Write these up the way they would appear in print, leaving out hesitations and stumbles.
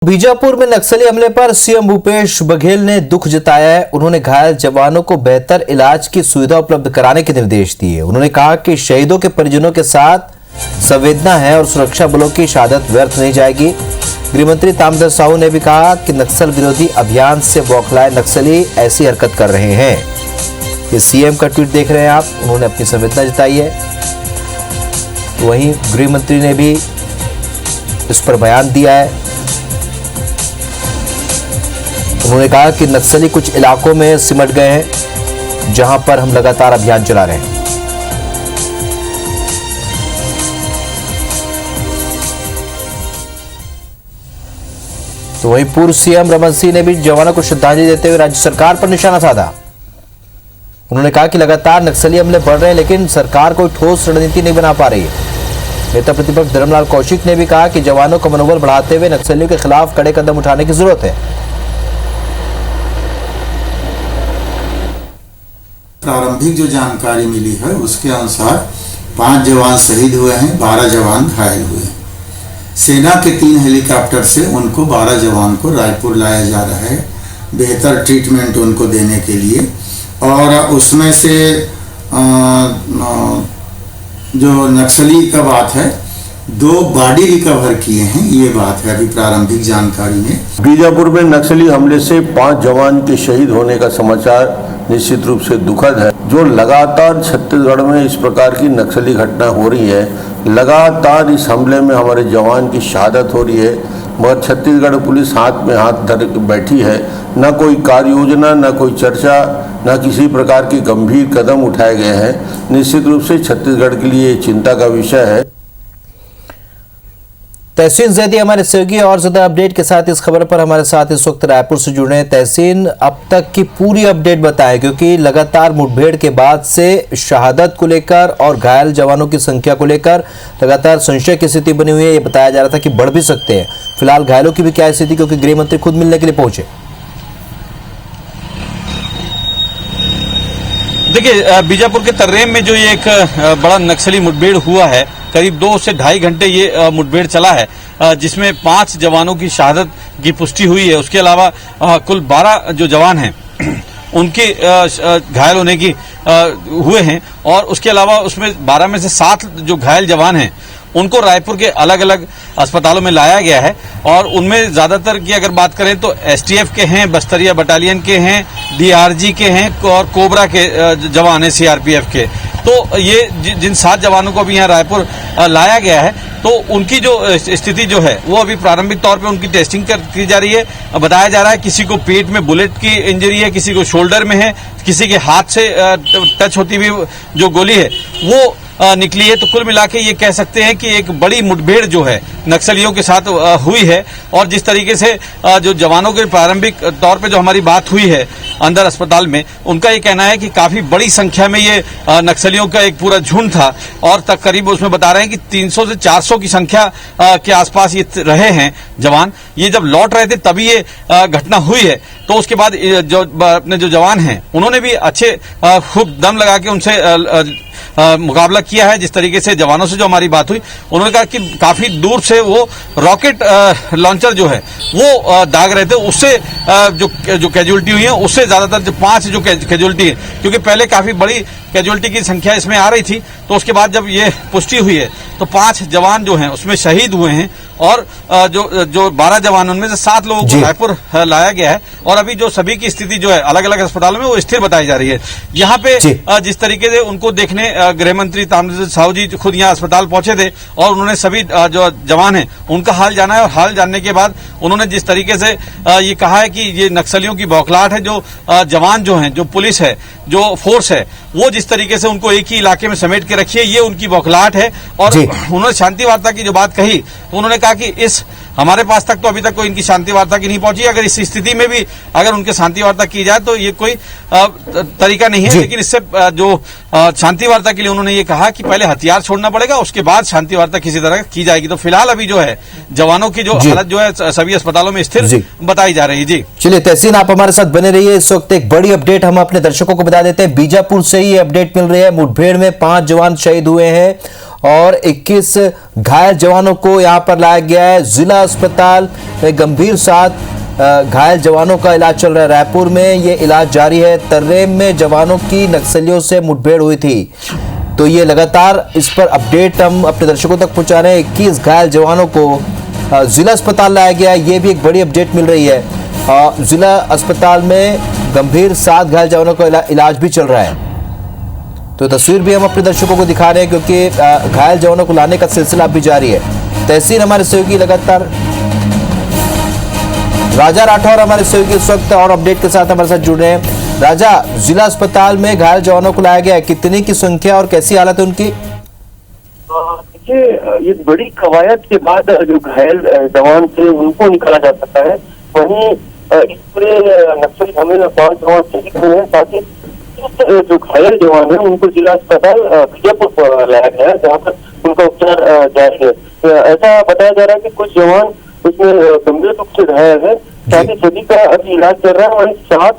बीजापुर में नक्सली हमले पर सीएम भूपेश बघेल ने दुख जताया है। उन्होंने घायल जवानों को बेहतर इलाज की सुविधा उपलब्ध कराने के निर्देश दिए। उन्होंने कहा कि शहीदों के परिजनों के साथ संवेदना है और सुरक्षा बलों की शहादत व्यर्थ नहीं जाएगी। गृहमंत्री ताम्रध्वज साहू ने भी कहा कि नक्सल विरोधी अभियान से बौखलाए नक्सली ऐसी हरकत कर रहे हैं। ये सीएम का ट्वीट देख रहे हैं आप। उन्होंने अपनी संवेदना जताई है। वहीं गृहमंत्री ने भी इस पर बयान दिया है। उन्होंने कहा कि नक्सली कुछ इलाकों में सिमट गए हैं, जहां पर हम लगातार अभियान चला रहे हैं। तो वहीं पूर्व सीएम रमन सिंह ने भी जवानों को श्रद्धांजलि देते हुए राज्य सरकार पर निशाना साधा। उन्होंने कहा कि लगातार नक्सली हमले बढ़ रहे हैं, लेकिन सरकार कोई ठोस रणनीति नहीं बना पा रही है। नेता प्रतिपक्ष धर्मलाल कौशिक ने भी कहा कि जवानों का मनोबल बढ़ाते हुए नक्सलियों के खिलाफ कड़े कदम उठाने की जरूरत है। प्रारंभिक जो जानकारी मिली है उसके अनुसार 5 जवान शहीद हुए हैं, 12 जवान घायल हुए हैं। सेना के 3 हेलीकॉप्टर से उनको 12 जवान को रायपुर लाया जा रहा है बेहतर ट्रीटमेंट उनको देने के लिए। और उसमें से जो नक्सली का बात है 2 बॉडी रिकवर किए हैं, ये बात है अभी प्रारंभिक जानकारी में। बीजापुर में नक्सली हमले से 5 जवान के शहीद होने का समाचार निश्चित रूप से दुखद है। जो लगातार छत्तीसगढ़ में इस प्रकार की नक्सली घटना हो रही है, लगातार इस हमले में हमारे जवान की शहादत हो रही है, मगर छत्तीसगढ़ पुलिस हाथ में हाथ धर के बैठी है। न कोई कार्य योजना, न कोई चर्चा, न किसी प्रकार के गंभीर कदम उठाए गए हैं। निश्चित रूप से छत्तीसगढ़ के लिए चिंता का विषय है। तहसीन जैदी हमारे सहयोगी और ज्यादा अपडेट के साथ इस खबर पर हमारे साथ इस वक्त रायपुर से जुड़े हैं। तहसीन, अब तक की पूरी अपडेट बताएं, क्योंकि लगातार मुठभेड़ के बाद से शहादत को लेकर और घायल जवानों की संख्या को लेकर लगातार संशय की स्थिति बनी हुई है। ये बताया जा रहा था कि बढ़ भी सकते हैं। फिलहाल घायलों की भी क्या स्थिति, क्योंकि गृह मंत्री खुद मिलने के लिए पहुंचे। देखिए, बीजापुर के तर्रेम में जो ये एक बड़ा नक्सली मुठभेड़ हुआ है, करीब 2 से ढाई घंटे ये मुठभेड़ चला है, जिसमें 5 जवानों की शहादत की पुष्टि हुई है। उसके अलावा कुल 12 जो जवान हैं उनके घायल होने की हुए हैं। और उसके अलावा उसमें 12 में से 7 जो घायल जवान हैं उनको रायपुर के अलग अलग अस्पतालों में लाया गया है। और उनमें ज्यादातर की अगर बात करें तो एसटीएफ के हैं, बस्तरिया बटालियन के हैं, डीआरजी के हैं और कोबरा के जवान हैं, सीआरपीएफ के। तो ये जिन 7 जवानों को अभी यहाँ रायपुर लाया गया है, तो उनकी जो स्थिति जो है वो अभी प्रारंभिक तौर पे उनकी टेस्टिंग की जा रही है। बताया जा रहा है किसी को पेट में बुलेट की इंजरी है, किसी को शोल्डर में है, किसी के हाथ से टच होती हुई जो गोली है वो निकली है। तो कुल मिला के ये कह सकते हैं कि एक बड़ी मुठभेड़ जो है नक्सलियों के साथ हुई है। और जिस तरीके से जो जवानों के प्रारंभिक तौर पे जो हमारी बात हुई है अंदर अस्पताल में, उनका ये कहना है कि काफी बड़ी संख्या में ये नक्सलियों का एक पूरा झुंड था। और तक करीब उसमें बता रहे हैं कि 300 से 400 की संख्या के आसपास ये रहे हैं जवान। ये जब लौट रहे थे तभी ये घटना हुई है। तो उसके बाद जो अपने जो जवान हैं उन्होंने भी अच्छे खूब दम लगा के उनसे मुकाबला किया है। जिस तरीके से जवानों से जो हमारी बात हुई, उन्होंने कहा कि काफी दूर से वो रॉकेट लॉन्चर जो है वो दाग रहे थे। उससे जो कैजुअलिटी हुई है उससे ज्यादातर जो 5 जो कैजुअलिटी है, क्योंकि पहले काफी बड़ी कैजुअलिटी की संख्या इसमें आ रही थी। तो उसके बाद जब ये पुष्टि हुई है तो 5 जवान जो हैं उसमें शहीद हुए हैं। और जो 12 जवान उनमें से 7 लोगों को रायपुर लाया गया है। और अभी जो सभी की स्थिति जो है अलग अलग अस्पतालों में वो स्थिर बताई जा रही है। यहाँ पे जिस तरीके से उनको देखने गृह मंत्री ताम्रध्वज साहू जी खुद यहाँ अस्पताल पहुंचे थे और उन्होंने सभी जो जवान हैं उनका हाल जाना है। और हाल जानने के बाद उन्होंने जिस तरीके से ये कहा है कि ये नक्सलियों की बौखलाहट है, जो जवान जो हैं, जो पुलिस है, जो फोर्स है, वो जिस तरीके से उनको एक ही इलाके में समेट के रखी है, ये उनकी बौखलाहट है। और उन्होंने शांति वार्ता की जो बात कही तो उन्होंने कहा कि इस हमारे पास तक तो अभी तक कोई इनकी शांति वार्ता की नहीं पहुंची। अगर इस स्थिति में भी अगर उनके शांति वार्ता की जाए तो ये कोई तरीका नहीं है। लेकिन इससे जो शांति वार्ता के लिए उन्होंने ये कहा कि पहले हथियार छोड़ना पड़ेगा, उसके बाद शांति वार्ता किसी तरह की जाएगी। तो फिलहाल अभी जो है जवानों की जो हालत जो है सभी अस्पतालों में स्थिर बताई जा रही है। जी चलिए तहसीन, आप हमारे साथ बने रहिए। इस वक्त एक बड़ी अपडेट हम अपने दर्शकों को बता देते हैं। बीजापुर से ही अपडेट मिल रही है। मुठभेड़ में 5 जवान शहीद हुए हैं और 21 घायल जवानों को यहां पर लाया गया है। जिला अस्पताल में गंभीर 7 घायल जवानों का इलाज चल रहा है। रायपुर में ये इलाज जारी है। तर्रेम में जवानों की नक्सलियों से मुठभेड़ हुई थी, तो ये लगातार इस पर अपडेट हम अपने दर्शकों तक पहुंचा रहे हैं। 21 घायल जवानों को जिला अस्पताल लाया गया, ये भी एक बड़ी अपडेट मिल रही है। जिला अस्पताल में गंभीर 7 घायल जवानों का इलाज भी चल रहा है। तो तस्वीर भी हम अपने दर्शकों को दिखा रहे हैं, क्योंकि घायल जवानों को लाने का सिलसिला भी जारी है। तहसील हमारे सहयोगी लगातार राजा राठौर हमारे सहयोगी इस वक्त और अपडेट के साथ हमारे साथ जुड़ रहे हैं। राजा, जिला अस्पताल में घायल जवानों को लाया गया है, कितनी की संख्या और कैसी हालत है उनकी? देखिए, ये बड़ी कवायद के बाद जो घायल जवान थे उनको निकाला जा सकता है। वहीं इस पूरे नक्सली हमले में 5 जवान शहीद हुए हैं। साथ ही जो घायल जवान है उनको जिला अस्पताल बीजापुर लाया गया है, जहाँ पर उनका उपचार जारी है। ऐसा बताया जा रहा है कि कुछ जवान उसमें गंभीर रूप से घायल है। साथ ही सभी का अभी इलाज चल रहा है। वहीं 7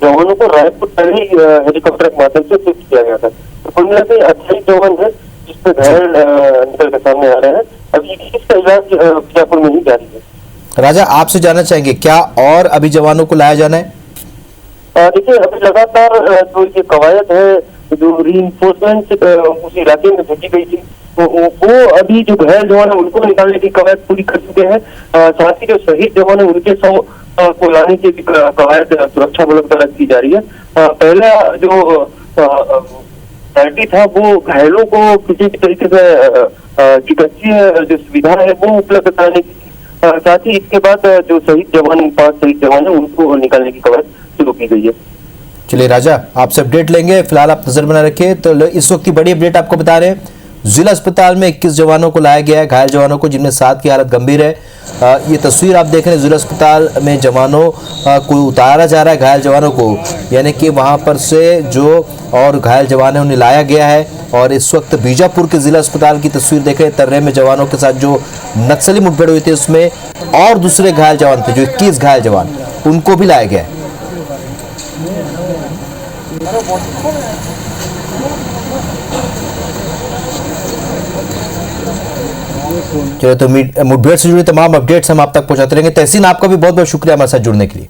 जवानों को रायपुर पहले हेलीकॉप्टर के माध्यम से शिफ्ट किया गया था। तो कुल मिला के 28 जवान है जिसपे घायल निकल के सामने आ रहे हैं। अभी इसका इलाज बीजापुर में ही जारी है। राजा, आपसे जानना चाहेंगे क्या और अभी जवानों को लाया जाना है? देखिए, अभी लगातार जो ये कवायद है, जो रीइंफोर्समेंट उस इलाके में भेजी गई थी, तो वो अभी जो घायल जवान है उनको निकालने की कवायद पूरी कर चुके हैं। साथ ही जो शहीद जवान है उनके 100 को लाने की कवायद सुरक्षा बलों द्वारा की जा रही है। पहला जो पार्टी था वो घायलों को किसी भी तरीके से चिकित्सीय जो सुविधा है वो उपलब्ध कराने की, साथ ही इसके बाद जो शहीद जवान 5 शहीद जवान है उनको निकालने की कवायद शुरू की गई है। चलिए राजा, आपसे अपडेट लेंगे, फिलहाल आप नजर बना रखिए। तो इस वक्त की बड़ी अपडेट आपको बता रहे हैं, जिला अस्पताल में 21 जवानों को लाया गया है, घायल जवानों को, जिनमें 7 की हालत गंभीर है। ये तस्वीर आप देख रहे हैं, जिला अस्पताल में जवानों को उतारा जा रहा है, घायल जवानों को, यानी कि वहां पर से जो और घायल जवान है उन्हें लाया गया है। और इस वक्त बीजापुर के जिला अस्पताल की तस्वीर देख रहे हैं। तर्रे में जवानों के साथ जो नक्सली मुठभेड़ हुई थी उसमें और दूसरे घायल जवान थे, जो 21 घायल जवान, उनको भी लाया गया है। चलो, तो मुठभेड़ से जुड़ी तमाम अपडेट्स हम आप तक पहुंचाते रहेंगे। तहसीन, आपका भी बहुत बहुत शुक्रिया हमारे साथ जुड़ने के लिए।